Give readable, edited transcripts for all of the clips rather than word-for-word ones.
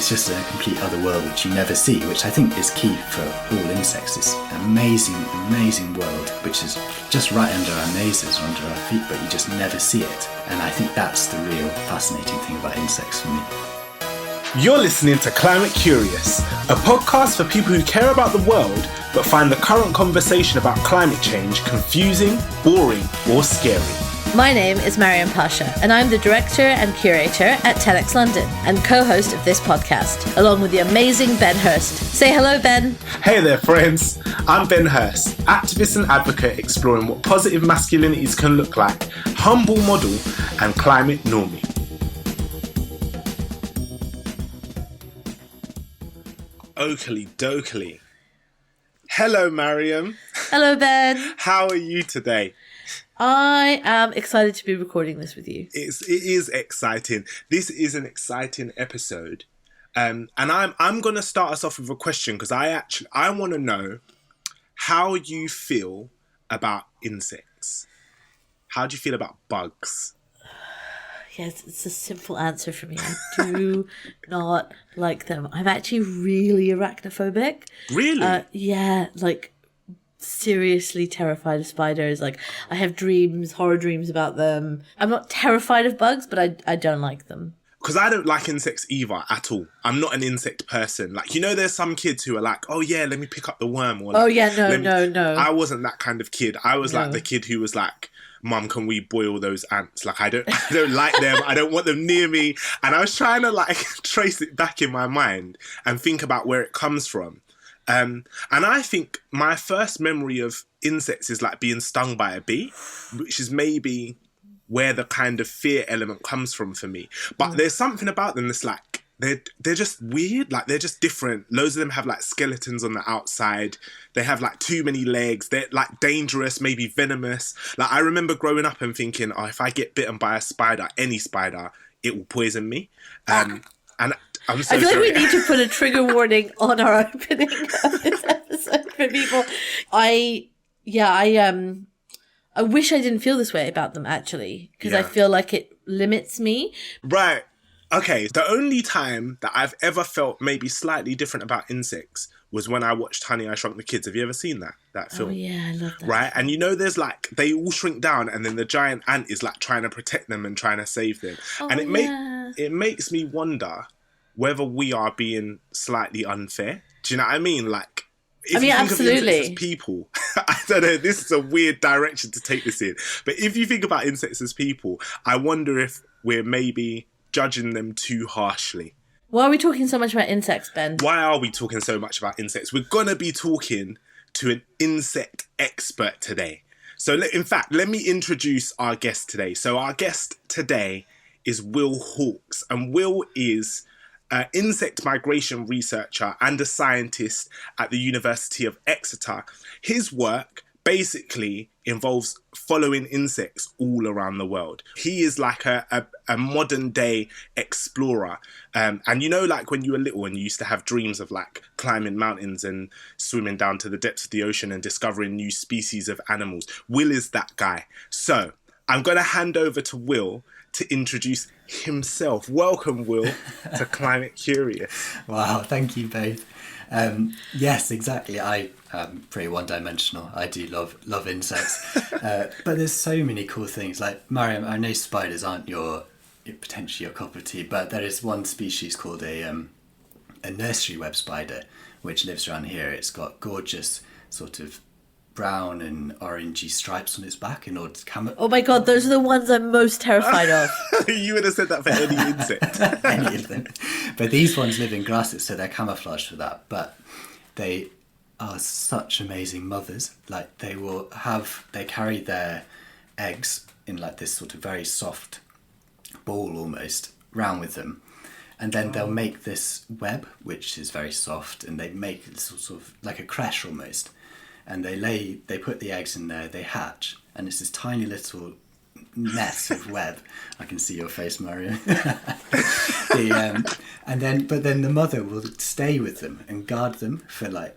It's just a complete other world which you never see, which I think is key for all insects. This amazing, amazing world which is just right under our noses or under our feet, but you just never see it. And I think that's the real fascinating thing about insects for me. You're listening to Climate Curious, a podcast for people who care about the world but find the current conversation about climate change confusing, boring, or scary. My name is Maryam Pasha, and I'm the director and curator at TEDxLondon and co-host of this podcast, along with the amazing Ben Hurst. Say hello, Ben. Hey there, friends. I'm Ben Hurst, activist and advocate exploring what positive masculinities can look like, humble model, and climate normie. Oakley dokely. Hello, Maryam. Hello, Ben. How are you today? I am excited to be recording this with you. It is exciting. This is an exciting episode, and I'm going to start us off with a question because I want to know how you feel about insects. How do you feel about bugs? Yes, it's a simple answer for me. I do not like them. I'm actually really arachnophobic. Really? Yeah, like seriously terrified of spiders. Like I have horror dreams about them. I'm not terrified of bugs, but I don't like them. Because I don't like insects either at all. I'm not an insect person. Like, you know, there's some kids who are like, oh yeah, let me pick up the worm. Or like, oh yeah, no. I wasn't that kind of kid. I was like the kid who was like, Mum, can we boil those ants? Like, I don't like them. I don't want them near me. And I was trying to like trace it back in my mind and think about where it comes from. And I think my first memory of insects is like being stung by a bee, which is maybe where the kind of fear element comes from for me. But there's something about them that's like, they're just weird. Like, they're just different. Loads of them have like skeletons on the outside. They have like too many legs. They're like dangerous, maybe venomous. Like, I remember growing up and thinking, oh, if I get bitten by a spider, any spider, it will poison me. And I'm so I feel sorry. like we need to put a trigger warning on our opening of this episode for people. I wish I didn't feel this way about them, actually, because I feel like it limits me. Right. Okay. The only time that I've ever felt maybe slightly different about insects was when I watched Honey, I Shrunk the Kids. Have you ever seen that film? Oh, yeah, I love that. Right? And you know, there's like, they all shrink down and then the giant ant is like trying to protect them and trying to save them. Oh, and it makes me wonder whether we are being slightly unfair. Do you know what I mean? Like, if you think absolutely. of insects as people, I don't know, this is a weird direction to take this in, but if you think about insects as people, I wonder if we're maybe judging them too harshly. Why are we talking so much about insects, Ben? Why are we talking so much about insects? We're going to be talking to an insect expert today. So, in fact, let me introduce our guest today. So our guest today is Will Hawkes, and Will is an insect migration researcher and a scientist at the University of Exeter. His work basically involves following insects all around the world. He is like a modern day explorer. And you know, like when you were little and you used to have dreams of like climbing mountains and swimming down to the depths of the ocean and discovering new species of animals. Will is that guy. So I'm going to hand over to Will to introduce himself. Welcome, Will, to Climate Curious. Wow, thank you both. Yes, exactly. I'm pretty one-dimensional. I do love insects. But there's so many cool things. Like, Maryam, I know spiders aren't potentially your cup of tea, but there is one species called a nursery web spider, which lives around here. It's got gorgeous sort of brown and orangey stripes on its back in order to camouflage. Oh my God, those are the ones I'm most terrified of. You would have said that for any insect. Any of them. But these ones live in grasses, so they're camouflaged for that. But they are such amazing mothers. Like, they carry their eggs in like this sort of very soft ball almost round with them. And then they'll make this web, which is very soft, and they make it sort of like a creche almost. And they put the eggs in there, they hatch, and it's this tiny little nest of web. I can see your face, Mario. But then the mother will stay with them and guard them for like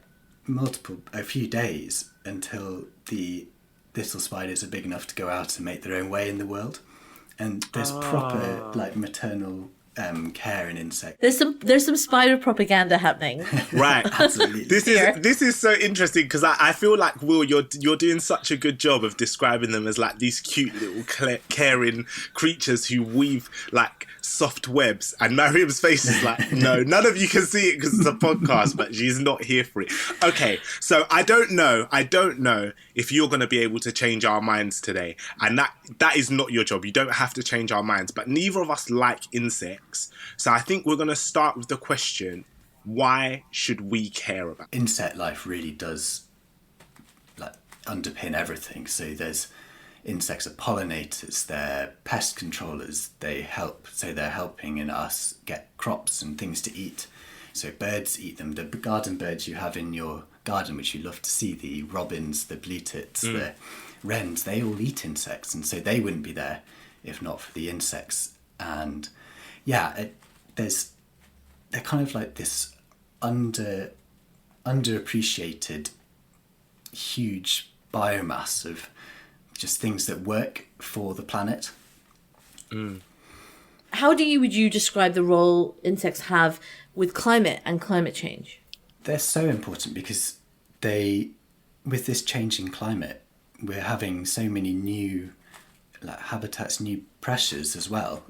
a few days until the little spiders are big enough to go out and make their own way in the world. And there's proper like maternal care in insects. There's some spider propaganda happening. Right. Absolutely. This is so interesting because I feel like, Will, you're doing such a good job of describing them as like these cute little caring creatures who weave like soft webs, and Maryam's face is like, no, none of you can see it because it's a podcast, but she's not here for it. Okay, so I don't know if you're going to be able to change our minds today, and that is not your job. You don't have to change our minds, but neither of us like insects, so I think we're going to start with the question, why should we care about it? Insect life really does like underpin everything. So insects are pollinators, they're pest controllers, they're helping in us get crops and things to eat. So birds eat them. The garden birds you have in your garden, which you love to see, the robins, the blue tits, the wrens, they all eat insects, and so they wouldn't be there if not for the insects. And yeah, they're kind of like this underappreciated huge biomass of just things that work for the planet. How would you describe the role insects have with climate and climate change? They're so important because with this changing climate, we're having so many new habitats, new pressures as well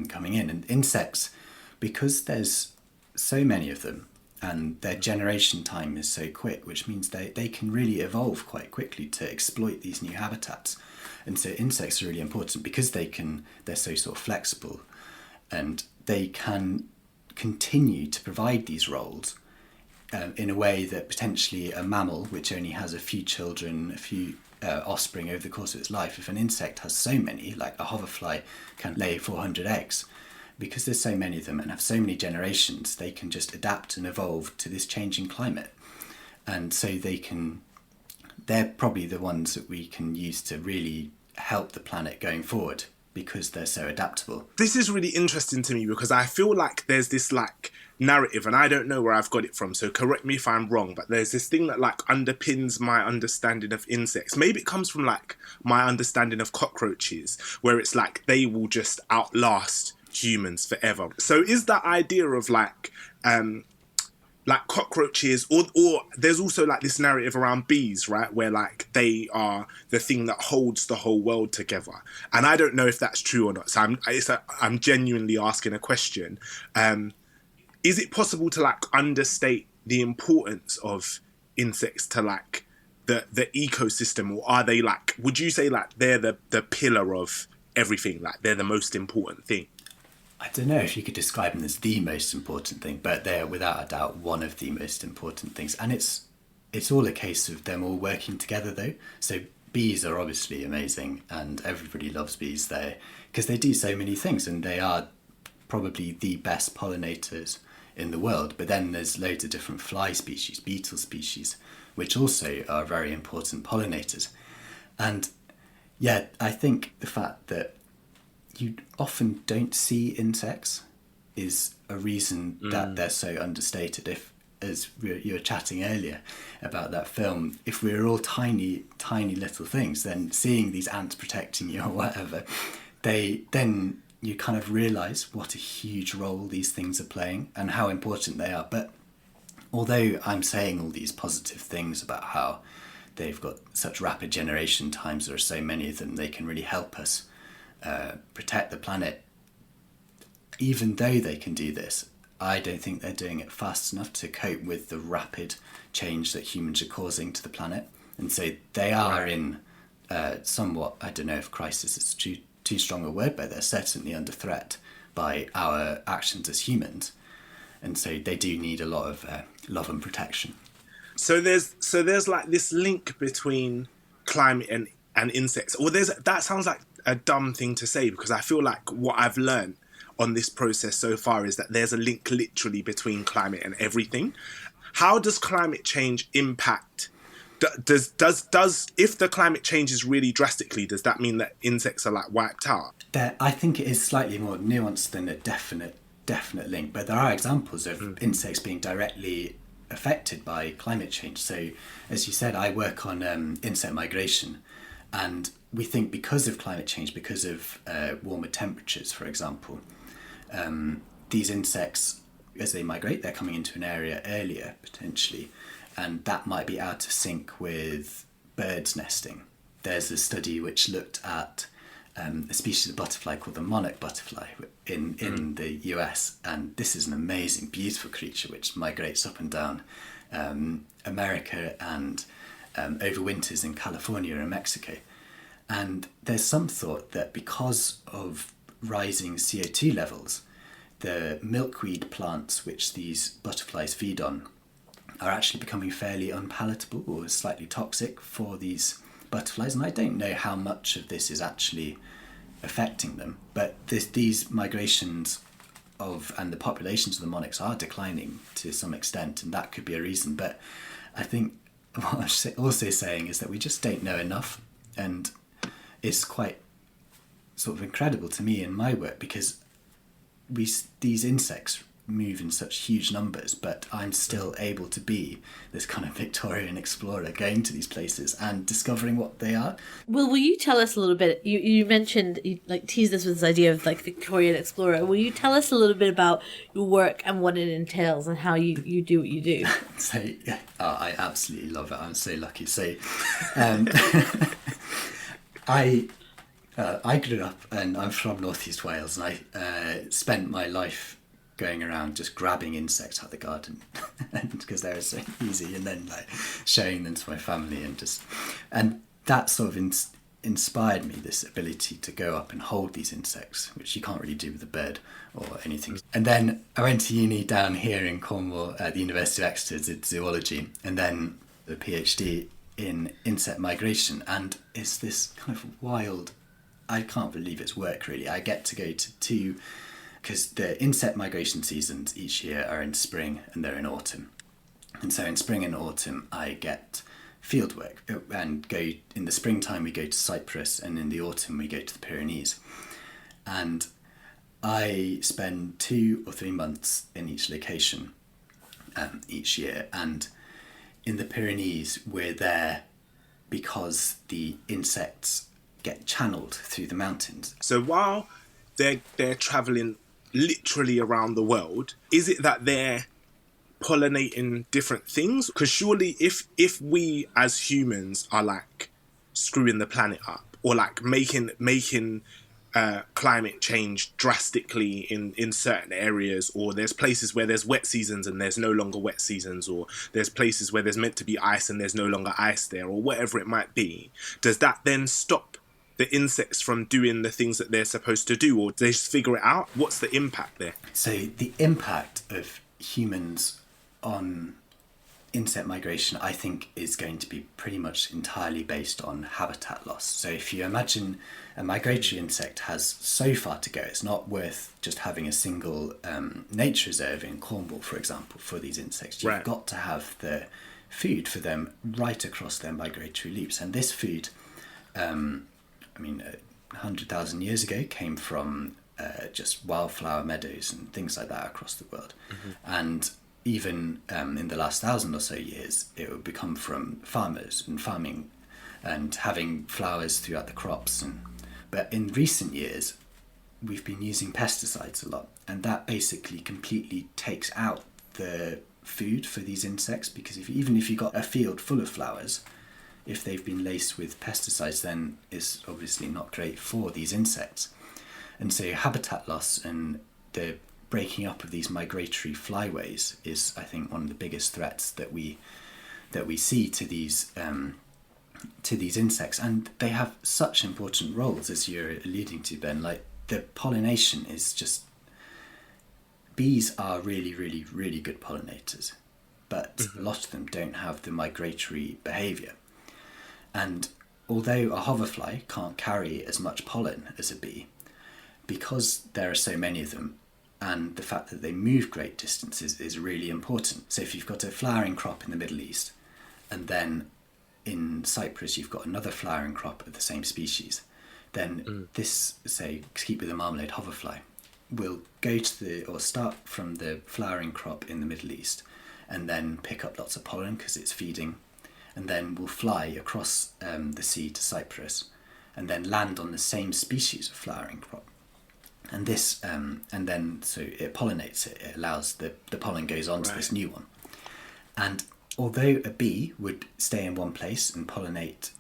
coming in. And insects, because there's so many of them and their generation time is so quick, which means they can really evolve quite quickly to exploit these new habitats. And so insects are really important because they're so sort of flexible, and they can continue to provide these roles in a way that potentially a mammal, which only has a few children, a few offspring over the course of its life, if an insect has so many, like a hoverfly can lay 400 eggs, because there's so many of them and have so many generations, they can just adapt and evolve to this changing climate. And so they're probably the ones that we can use to really help the planet going forward because they're so adaptable. This is really interesting to me because I feel like there's this like narrative, and I don't know where I've got it from, so correct me if I'm wrong, but there's this thing that like underpins my understanding of insects. Maybe it comes from like my understanding of cockroaches, where it's like they will just outlast humans forever. So is that idea of like cockroaches, or there's also like this narrative around bees, right, where like they are the thing that holds the whole world together, and I don't know if that's true or not, so I'm genuinely asking a question. Is it possible to like understate the importance of insects to like the ecosystem, or are they like, would you say like they're the pillar of everything, like they're the most important thing? I don't know if you could describe them as the most important thing, but they're without a doubt one of the most important things. And it's all a case of them all working together though. So bees are obviously amazing and everybody loves bees there because they do so many things, and they are probably the best pollinators in the world. But then there's loads of different fly species, beetle species, which also are very important pollinators. And yeah, I think the fact that you often don't see insects is a reason that they're so understated. If, as you were chatting earlier about that film, if we were all tiny, tiny little things, then seeing these ants protecting you or whatever, then you kind of realise what a huge role these things are playing and how important they are. But although I'm saying all these positive things about how they've got such rapid generation times, there are so many of them, they can really help us protect the planet. Even though they can do this, I don't think they're doing it fast enough to cope with the rapid change that humans are causing to the planet. And so they are in somewhat, I don't know if crisis is too strong a word, but they're certainly under threat by our actions as humans. And so they do need a lot of love and protection. So there's like this link between climate and insects. Well, that sounds like a dumb thing to say, because I feel like what I've learned on this process so far is that there's a link literally between climate and everything. How does climate change impact? Does if the climate changes really drastically, does that mean that insects are like wiped out? I think it is slightly more nuanced than a definite link, but there are examples of insects being directly affected by climate change. So, as you said, I work on insect migration, and we think because of climate change, because of warmer temperatures, for example, these insects, as they migrate, they're coming into an area earlier, potentially, and that might be out of sync with birds nesting. There's a study which looked at a species of butterfly called the monarch butterfly in the US, and this is an amazing, beautiful creature which migrates up and down America and overwinters in California and Mexico. And there's some thought that because of rising CO2 levels, the milkweed plants which these butterflies feed on are actually becoming fairly unpalatable or slightly toxic for these butterflies. And I don't know how much of this is actually affecting them, but these migrations and the populations of the monarchs are declining to some extent, and that could be a reason. But I think what I'm also saying is that we just don't know enough, and it's quite sort of incredible to me in my work, because these insects move in such huge numbers, but I'm still able to be this kind of Victorian explorer going to these places and discovering what they are. Well, will you tell us a little bit, you mentioned, you like teased us with this idea of like Victorian explorer. Will you tell us a little bit about your work and what it entails and how you do what you do? So, I absolutely love it. I'm so lucky. So, I grew up, and I'm from Northeast Wales, and I spent my life going around just grabbing insects out of the garden, and because they were so easy, and then like showing them to my family, and that sort of inspired me, this ability to go up and hold these insects, which you can't really do with a bird or anything. And then I went to uni down here in Cornwall at the University of Exeter, did zoology, and then a PhD in insect migration, and it's this kind of wild, I can't believe it's work really. I get to go to two, because the insect migration seasons each year are in spring and they're in autumn. And so in spring and autumn I get field work, and go in the springtime we go to Cyprus, and in the autumn we go to the Pyrenees. And I spend 2 or 3 months in each location each year, and in the Pyrenees we're there because the insects get channeled through the mountains. So while they're travelling literally around the world, is it that they're pollinating different things? Because surely if we as humans are like screwing the planet up, or like making climate change drastically in certain areas, or there's places where there's wet seasons and there's no longer wet seasons, or there's places where there's meant to be ice and there's no longer ice there, or whatever it might be, does that then stop the insects from doing the things that they're supposed to do, or do they just figure it out? What's the impact there? So the impact of humans on insect migration, I think, is going to be pretty much entirely based on habitat loss. So if you imagine a migratory insect has so far to go, it's not worth just having a single nature reserve in Cornwall, for example, for these insects. You've got to have the food for them right across their migratory loops. And this food, 100,000 years ago came from just wildflower meadows and things like that across the world. Mm-hmm. And even in the last 1,000 or so years, it would become from farmers and farming and having flowers throughout the crops. But in recent years, we've been using pesticides a lot, and that basically completely takes out the food for these insects, because even if you've got a field full of flowers, if they've been laced with pesticides, then it's obviously not great for these insects. And so habitat loss and the breaking up of these migratory flyways is, I think, one of the biggest threats that we see to these insects. And they have such important roles, as you're alluding to, Ben. Like, the pollination is just, bees are really, really, really good pollinators, but a lot of them don't have the migratory behaviour. And although a hoverfly can't carry as much pollen as a bee, because there are so many of them, and the fact that they move great distances is really important. So if you've got a flowering crop in the Middle East, and then in Cyprus you've got another flowering crop of the same species, then this, say, keep with the marmalade hoverfly, will go to start from the flowering crop in the Middle East, and then pick up lots of pollen because it's feeding, and then will fly across the sea to Cyprus, and then land on the same species of flowering crop. And this, and then so it pollinates it. It allows the pollen goes on to this new one. And although a bee would stay in one place and pollinate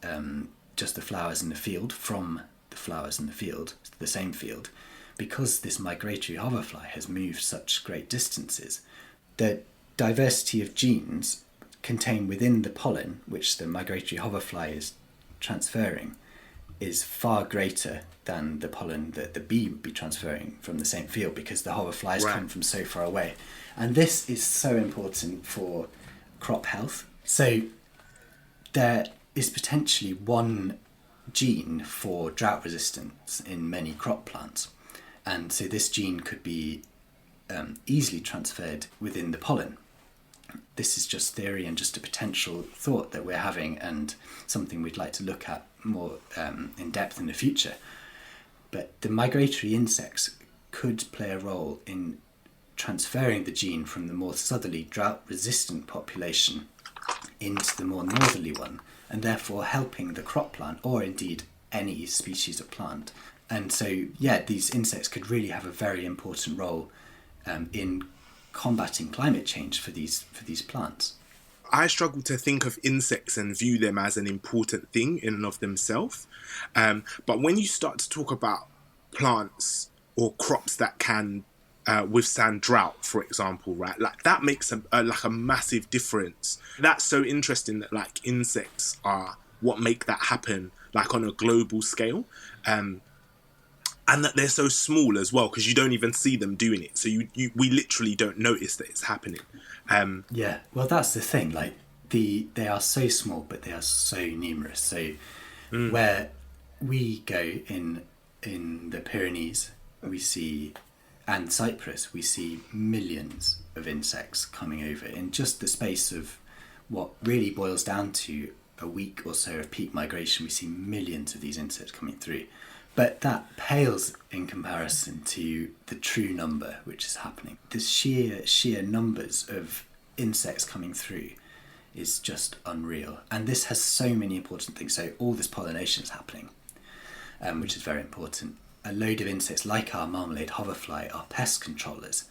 just the flowers in the field from the flowers in the field, the same field, because this migratory hoverfly has moved such great distances, the diversity of genes contained within the pollen, which the migratory hoverfly is transferring, is far greater than the pollen that the bee would be transferring from the same field, because the hoverflies come from so far away. And this is so important for crop health. So there is potentially one gene for drought resistance in many crop plants. And so this gene could be easily transferred within the pollen. This is just theory and just a potential thought that we're having, and something we'd like to look at more in depth in the future. But the migratory insects could play a role in transferring the gene from the more southerly drought-resistant population into the more northerly one, and therefore helping the crop plant, or indeed any species of plant. And so, these insects could really have a very important role in combating climate change for these plants. I struggle to think of insects and view them as an important thing in and of themselves. But when you start to talk about plants or crops that can withstand drought, for example, right? Like that makes a massive difference. That's so interesting that like insects are what make that happen, like on a global scale. And that they're so small as well, because you don't even see them doing it. So we literally don't notice that it's happening. Well, that's the thing. Like they are so small, but they are so numerous. So where we go in the Pyrenees, we see, and Cyprus, we see millions of insects coming over in just the space of what really boils down to a week or so of peak migration. We see millions of these insects coming through. But that pales in comparison to the true number which is happening. The sheer numbers of insects coming through is just unreal. And this has so many important things. So all this pollination is happening, which is very important. A load of insects like our marmalade hoverfly are pest controllers.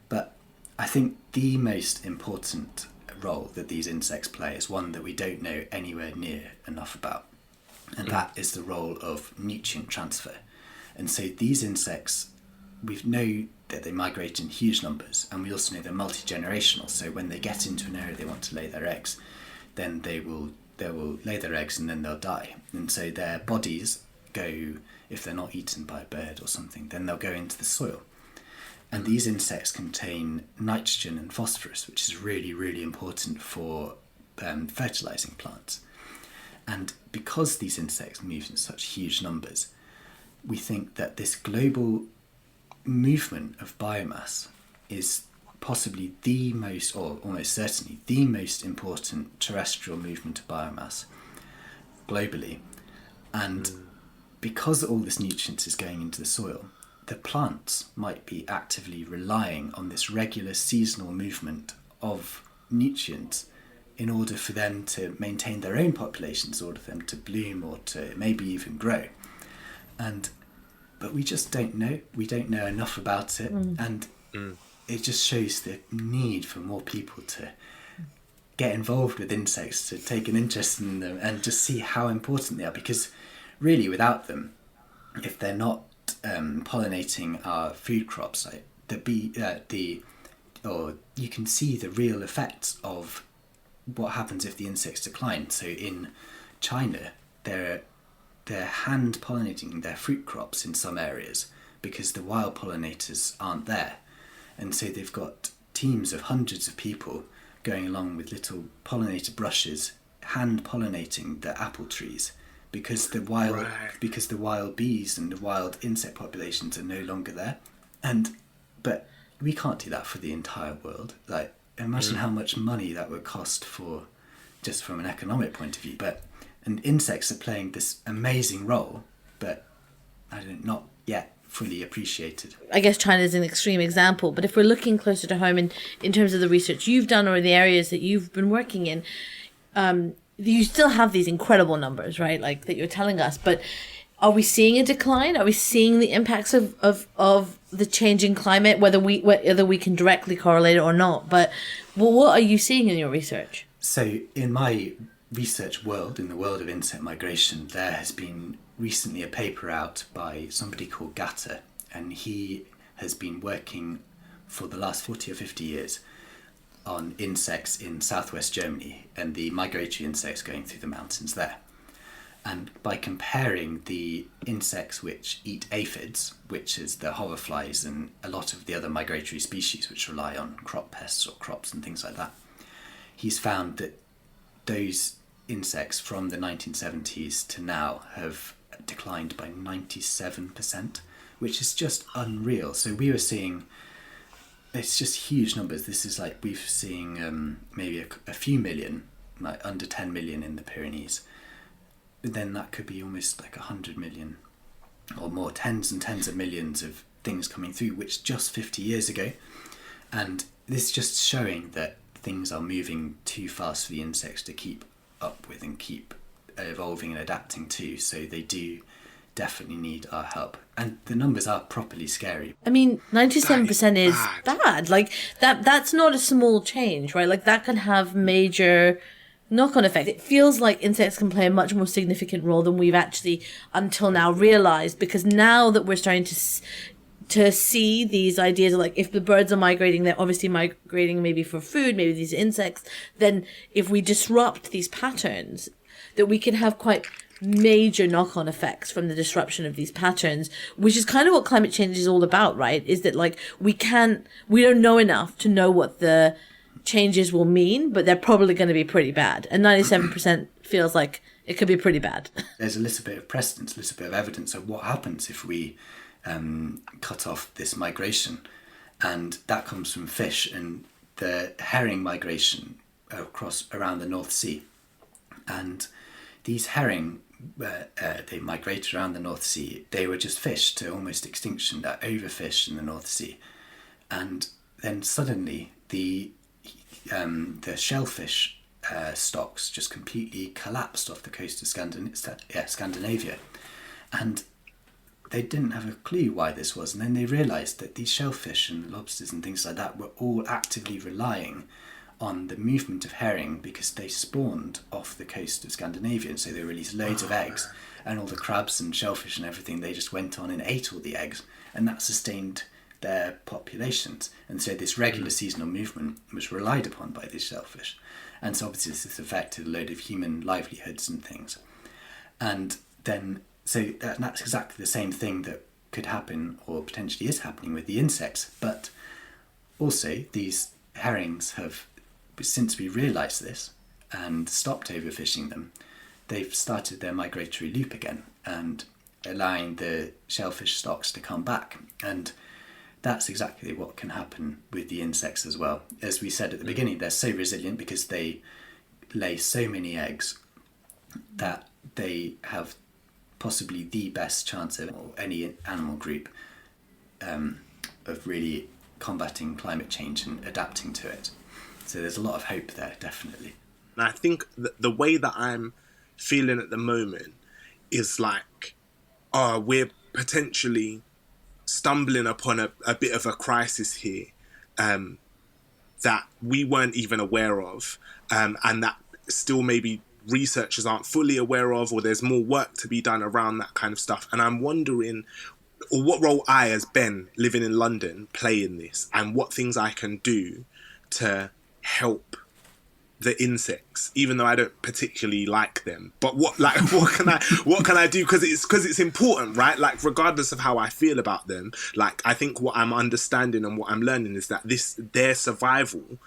But I think the most important role that these insects play is one that we don't know anywhere near enough about. And that is the role of nutrient transfer. And so these insects, we know that they migrate in huge numbers, and we also know they're multi-generational. So when they get into an area they want to lay their eggs, then they will lay their eggs and then they'll die. And so their bodies go, if they're not eaten by a bird or something, then they'll go into the soil. And these insects contain nitrogen and phosphorus, which is really, really important for fertilizing plants. And because these insects move in such huge numbers, we think that this global movement of biomass is possibly the most, or almost certainly, the most important terrestrial movement of biomass globally. And because all this nutrients is going into the soil, the plants might be actively relying on this regular seasonal movement of nutrients in order for them to maintain their own populations, in order for them to bloom or to maybe even grow. But we just don't know. We don't know enough about it. And it just shows the need for more people to get involved with insects, to take an interest in them and just see how important they are. Because really without them, if they're not pollinating our food crops, like you can see the real effects of what happens if the insects decline. So in China, they're hand pollinating their fruit crops in some areas because the wild pollinators aren't there. And so they've got teams of hundreds of people going along with little pollinator brushes, hand pollinating the apple trees because the wild bees and the wild insect populations are no longer there. But we can't do that for the entire world. Like, imagine how much money that would cost for, just from an economic point of view. And insects are playing this amazing role, but not yet fully appreciated. I guess China is an extreme example, but if we're looking closer to home in terms of the research you've done or the areas that you've been working in, you still have these incredible numbers, right? Like that you're telling us, but are we seeing a decline? Are we seeing the impacts of the changing climate, whether we can directly correlate it or not? But what are you seeing in your research? So in my research world, in the world of insect migration, there has been recently a paper out by somebody called Gatter, and he has been working for the last 40 or 50 years on insects in southwest Germany and the migratory insects going through the mountains there. And by comparing the insects which eat aphids, which is the hoverflies and a lot of the other migratory species which rely on crop pests or crops and things like that, he's found that those insects from the 1970s to now have declined by 97%, which is just unreal. So we were seeing, it's just huge numbers. This is like we've seen maybe a few million, like under 10 million in the Pyrenees. Then that could be almost like 100 million or more, tens and tens of millions of things coming through, which just 50 years ago. And this is just showing that things are moving too fast for the insects to keep up with and keep evolving and adapting to. So they do definitely need our help. And the numbers are properly scary. I mean, 97% is bad. Like that's not a small change, right? Like that can have major knock-on effect. It feels like insects can play a much more significant role than we've actually until now realized, because now that we're starting to see these ideas of like, if the birds are migrating, they're obviously migrating maybe for food, maybe these insects, then if we disrupt these patterns, that we can have quite major knock-on effects from the disruption of these patterns, which is kind of what climate change is all about, right? Is that like we don't know enough to know what the changes will mean, but they're probably going to be pretty bad. And 97% feels like it could be pretty bad. There's a little bit of precedence, a little bit of evidence of what happens if we cut off this migration. And that comes from fish and the herring migration around the North Sea. And these herring, they migrated around the North Sea. They were just fish to almost extinction, that overfish in the North Sea. And then suddenly the shellfish stocks just completely collapsed off the coast of Scandinavia, and they didn't have a clue why this was. And then they realised that these shellfish and lobsters and things like that were all actively relying on the movement of herring because they spawned off the coast of Scandinavia, and so they released loads of eggs, and all the crabs and shellfish and everything, they just went on and ate all the eggs, and that sustained their populations. And so this regular seasonal movement was relied upon by these shellfish, and so obviously this affected a load of human livelihoods and things. And then so that's exactly the same thing that could happen or potentially is happening with the insects. But also these herrings have, since we realised this and stopped overfishing them, they've started their migratory loop again and allowing the shellfish stocks to come back. And that's exactly what can happen with the insects as well. As we said at the beginning, they're so resilient because they lay so many eggs that they have possibly the best chance of any animal group of really combating climate change and adapting to it. So there's a lot of hope there, definitely. And I think the way that I'm feeling at the moment is like, we're potentially stumbling upon a bit of a crisis here that we weren't even aware of, and that still maybe researchers aren't fully aware of, or there's more work to be done around that kind of stuff. And I'm wondering what role I, as Ben, living in London, play in this, and what things I can do to help the insects, even though I don't particularly like them. But what can I do? Because it's important, right? Like, regardless of how I feel about them, like, I think what I'm understanding and what I'm learning is that their survival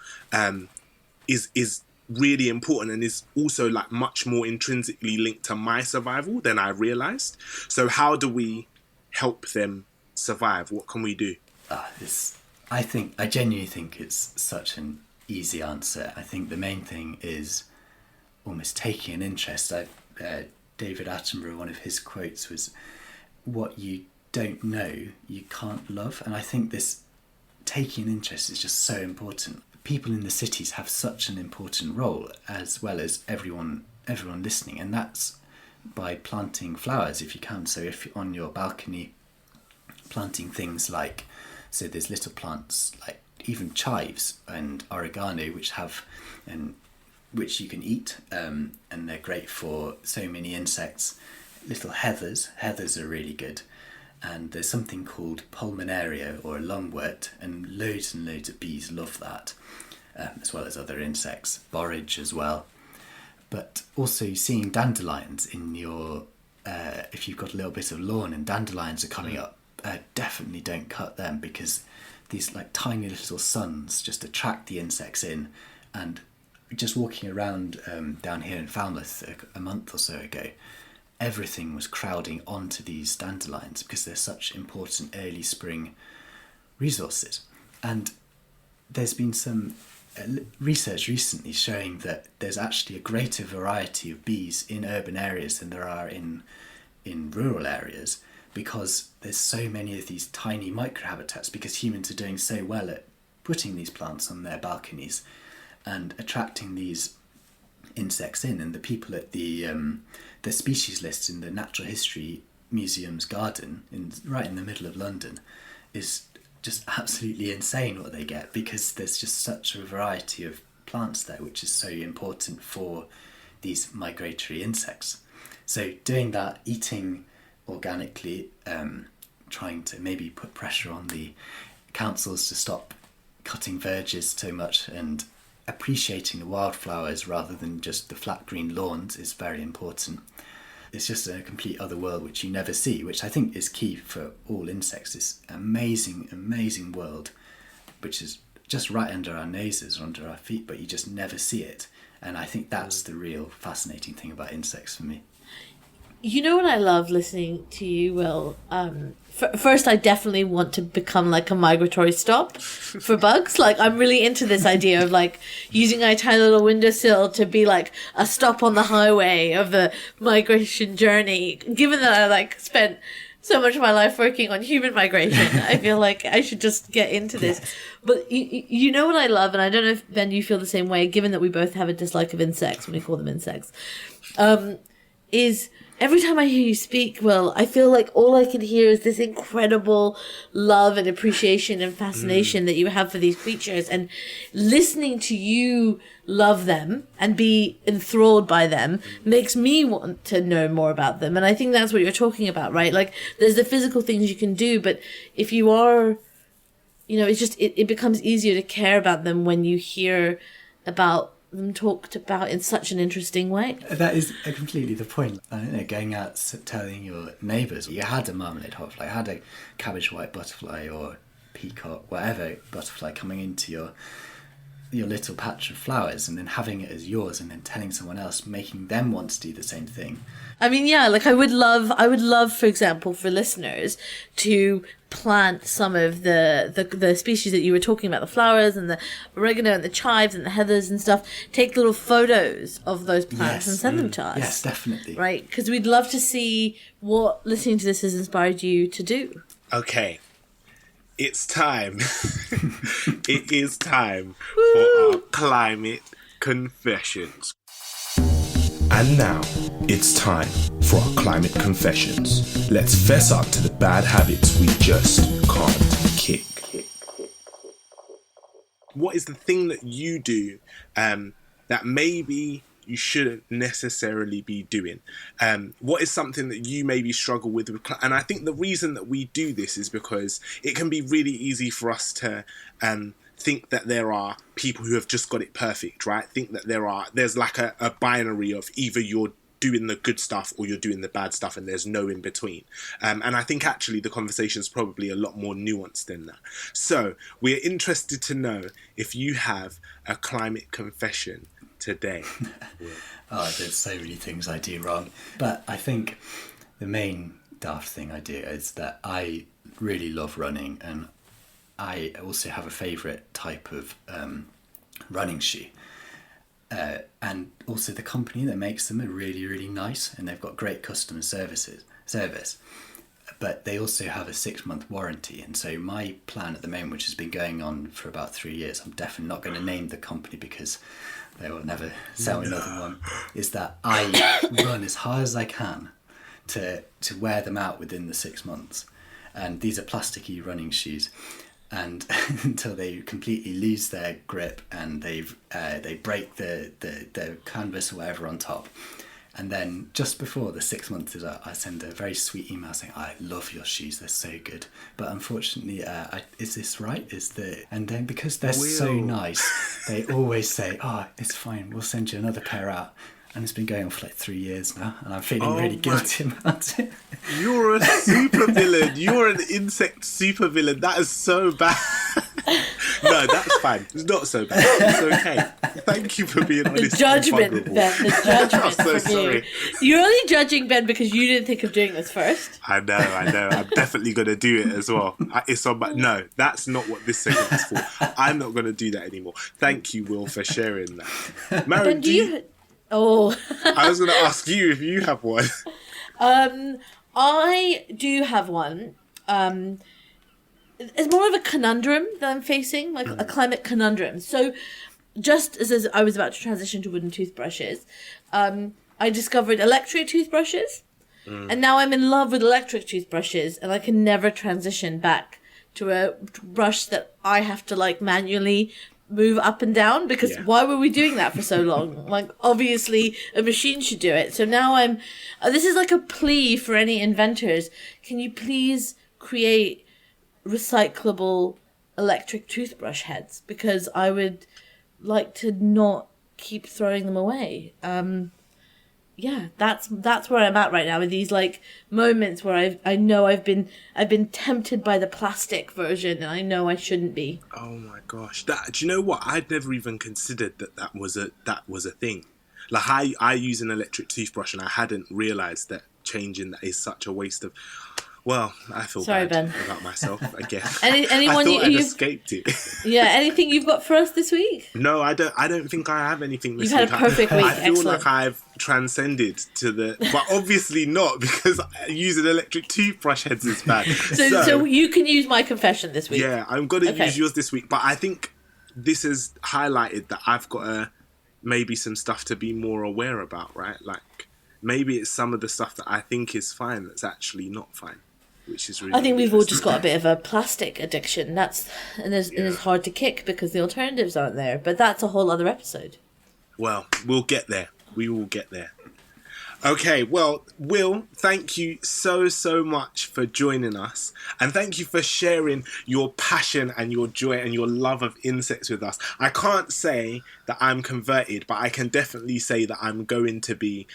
is really important, and is also like much more intrinsically linked to my survival than I realized. So how do we help them survive? What can we do? I genuinely think it's such an easy answer. I think the main thing is almost taking an interest. David Attenborough, one of his quotes was, "What you don't know, you can't love." And I think this taking an interest is just so important. People in the cities have such an important role, as well as everyone listening, and that's by planting flowers if you can. So if you're on your balcony planting things like, so there's little plants like even chives and oregano which you can eat, and they're great for so many insects. Little heathers are really good, and there's something called pulmonaria or lungwort, and loads of bees love that, as well as other insects, borage as well. But also seeing dandelions in your, if you've got a little bit of lawn and dandelions are coming up, definitely don't cut them, because these like tiny little suns just attract the insects in. And just walking around down here in Falmouth a month or so ago, everything was crowding onto these dandelions because they're such important early spring resources. And there's been some research recently showing that there's actually a greater variety of bees in urban areas than there are in rural areas, because there's so many of these tiny microhabitats, because humans are doing so well at putting these plants on their balconies and attracting these insects in. And the people at the species list in the Natural History Museum's garden right in the middle of London is just absolutely insane what they get, because there's just such a variety of plants there, which is so important for these migratory insects. So doing that, eating organically, trying to maybe put pressure on the councils to stop cutting verges so much, and appreciating the wildflowers rather than just the flat green lawns is very important. It's just a complete other world which you never see, which I think is key for all insects. This amazing world which is just right under our noses or under our feet, but you just never see it. And I think that's the real fascinating thing about insects for me. You know what I love listening to you, Will? First, I definitely want to become like a migratory stop for bugs. Like, I'm really into this idea of like using a tiny little windowsill to be like a stop on the highway of the migration journey. Given that I like spent so much of my life working on human migration, I feel like I should just get into this. Yes. But you know what I love, and I don't know if, Ben, you feel the same way, given that we both have a dislike of insects when we call them insects, is every time I hear you speak, Will, I feel like all I can hear is this incredible love and appreciation and fascination that you have for these creatures. And listening to you love them and be enthralled by them makes me want to know more about them. And I think that's what you're talking about, right? Like, there's the physical things you can do, but if you are, you know, it's just, it becomes easier to care about them when you hear about them talked about in such an interesting way. That is completely the point. I don't know, going out telling your neighbours you had a marmalade hoverfly, you had a cabbage white butterfly or peacock, whatever butterfly coming into your little patch of flowers, and then having it as yours, and then telling someone else, making them want to do the same thing. I mean, yeah, like I would love, for example, for listeners to plant some of the species that you were talking about, the flowers and the oregano and the chives and the heathers and stuff. Take little photos of those plants and send them to us. Yes, definitely. Right, because we'd love to see what listening to this has inspired you to do. Okay. It's time. It is time for our climate confessions. And now, it's time for our climate confessions. Let's fess up to the bad habits we just can't kick. What is the thing that you do that maybe you shouldn't necessarily be doing? What is something that you maybe struggle with? And I think the reason that we do this is because it can be really easy for us to think that there are people who have just got it perfect, right? Think that there's like a binary of either you're doing the good stuff or you're doing the bad stuff, and there's no in between. And I think actually the conversation is probably a lot more nuanced than that. So we're interested to know if you have a climate confession today. There's so many things I do wrong, but I think the main daft thing I do is that I really love running, and I also have a favourite type of running shoe, and also the company that makes them are really, really nice, and they've got great customer service, but they also have a 6-month warranty. And so my plan at the moment, which has been going on for about 3 years, I'm definitely not going to name the company because they will never sell another one, is that I run as hard as I can to wear them out within the 6 months. And these are plasticky running shoes. And until they completely lose their grip and they break the canvas or whatever on top. And then just before the 6 months is up, I send a very sweet email saying, I love your shoes, they're so good. But unfortunately, is this right? And then because they're so nice, they always say, it's fine, we'll send you another pair out. And it's been going on for like 3 years now, and I'm feeling really guilty about it. You're a super villain. You're an insect super villain. That is so bad. No, that's fine. It's not so bad. It's okay. Thank you for being honest. The judgment, and Ben. The judgment. I'm so sorry. You're only judging Ben because you didn't think of doing this first. I know. I'm definitely going to do it as well. It's on my... No, that's not what this segment is for. I'm not going to do that anymore. Thank you, Will, for sharing that. Maryam, Ben, do you... Oh. I was going to ask you if you have one. I do have one. It's more of a conundrum that I'm facing, like a climate conundrum. So just as I was about to transition to wooden toothbrushes, I discovered electric toothbrushes. And now I'm in love with electric toothbrushes, and I can never transition back to a brush that I have to like manually move up and down, because why were we doing that for so long? Like, obviously a machine should do it. So now this is like a plea for any inventors. Can you please create recyclable electric toothbrush heads? Because I would like to not keep throwing them away. That's where I'm at right now, with these like moments where I know I've been tempted by the plastic version, and I know I shouldn't be. Oh my gosh! Do you know what? I'd never even considered that was a thing. Like I use an electric toothbrush, and I hadn't realised that changing that is such a waste of. Well, I feel bad about myself, I guess. Anyone I thought I'd escaped it. Yeah, anything you've got for us this week? No, I don't think I have anything this week. You've had a perfect week. I feel Excellent. like I've transcended to but obviously not, because using electric toothbrush heads is bad. So you can use my confession this week. Yeah, I'm going to use yours this week. But I think this has highlighted that I've got maybe some stuff to be more aware about, right? Like, maybe it's some of the stuff that I think is fine that's actually not fine. Which is really I think we've all just got a bit of a plastic addiction. And it's hard to kick because the alternatives aren't there. But that's a whole other episode. Well, we'll get there. We will get there. Okay, well, Will, thank you so much for joining us. And thank you for sharing your passion and your joy and your love of insects with us. I can't say that I'm converted, but I can definitely say that I'm going to be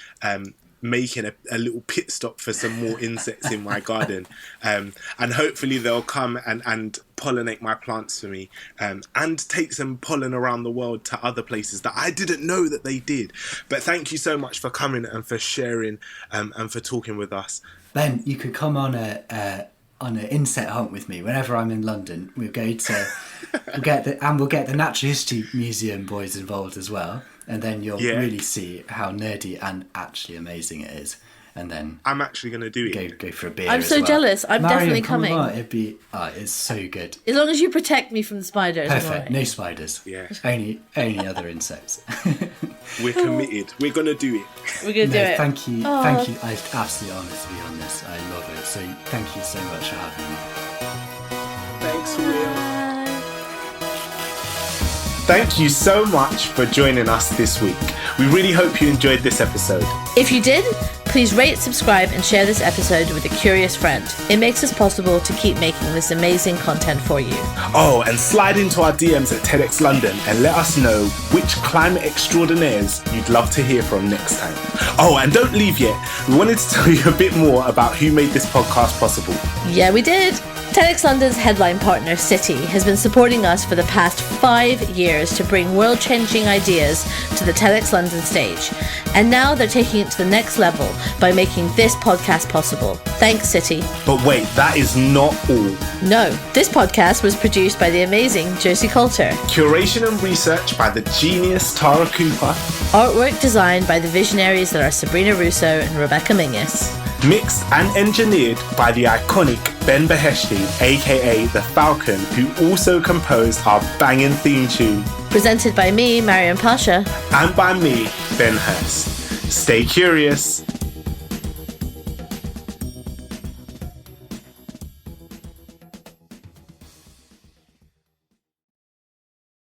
making a little pit stop for some more insects in my garden, and hopefully they'll come and pollinate my plants for me, and take some pollen around the world to other places that I didn't know that they did. But thank you so much for coming and for sharing, and for talking with us. Ben, you could come on an insect hunt with me whenever I'm in London. We'll get the Natural History Museum boys involved as well. And then you'll really see how nerdy and actually amazing it is. And then I'm actually going to do it. Go for a beer. I'm so jealous. I'm Maryam, definitely come coming. on. It's so good. As long as you protect me from the spiders. Perfect. No spiders. Yeah. Only other insects. We're committed. We're going to do it. We're going to do it. Thank you. Thank you. I'm absolutely honoured to be on this. I love it. So thank you so much for having me. Thanks, Will. Thank you so much for joining us this week. We really hope you enjoyed this episode. If you did, please rate, subscribe, and share this episode with a curious friend. It makes it possible to keep making this amazing content for you. Oh, and slide into our DMs at TEDxLondon and let us know which climate extraordinaires you'd love to hear from next time. Oh, and don't leave yet. We wanted to tell you a bit more about who made this podcast possible. Yeah, we did. TEDxLondon's headline partner, City, has been supporting us for the past 5 years to bring world-changing ideas to the TEDxLondon stage. And now they're taking it to the next level by making this podcast possible. Thanks, City. But wait, that is not all. No, this podcast was produced by the amazing Josie Colter. Curation and research by the genius Tara Cooper. Artwork designed by the visionaries that are Sabrina Russo and Rebecca Mingus. Mixed and engineered by the iconic Ben Beheshty, aka The Falcon, who also composed our banging theme tune. Presented by me, Maryam Pasha. And by me, Ben Hurst. Stay curious.